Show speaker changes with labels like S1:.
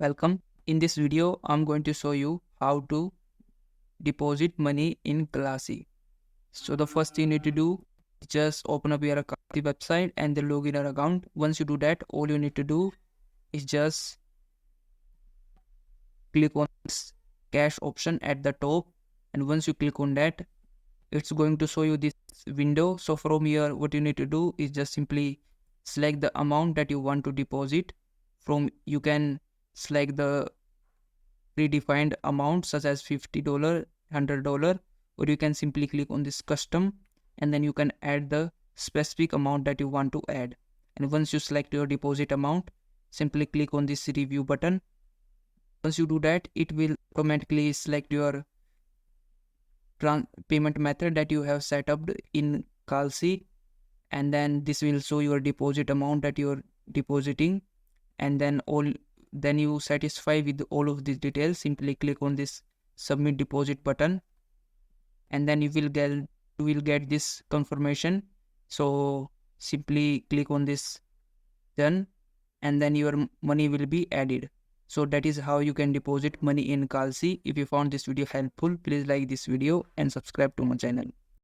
S1: Welcome. In this video, I'm going to show you how to deposit money in Kalshi. So the first thing you need to do is just open up your Kalshi website and then log in your account. Once you do that, all you need to do is just click on this cash option at the top. And once you click on that, it's going to show you this window. So from here, what you need to do is just simply select the amount that you want to deposit. You can select the predefined amount such as $50, $100, or you can simply click on this custom and then you can add the specific amount that you want to add. And once you select your deposit amount, simply click on this review button. Once you do that, it will automatically select your payment method that you have set up in Kalshi, and then this will show your deposit amount that you're depositing. And then you satisfy with all of these details, simply click on this submit deposit button, and then you will get this confirmation. So simply click on this done, and then your money will be added. So that is how you can deposit money in Kalshi. If you found this video helpful, please like this video and subscribe to my channel.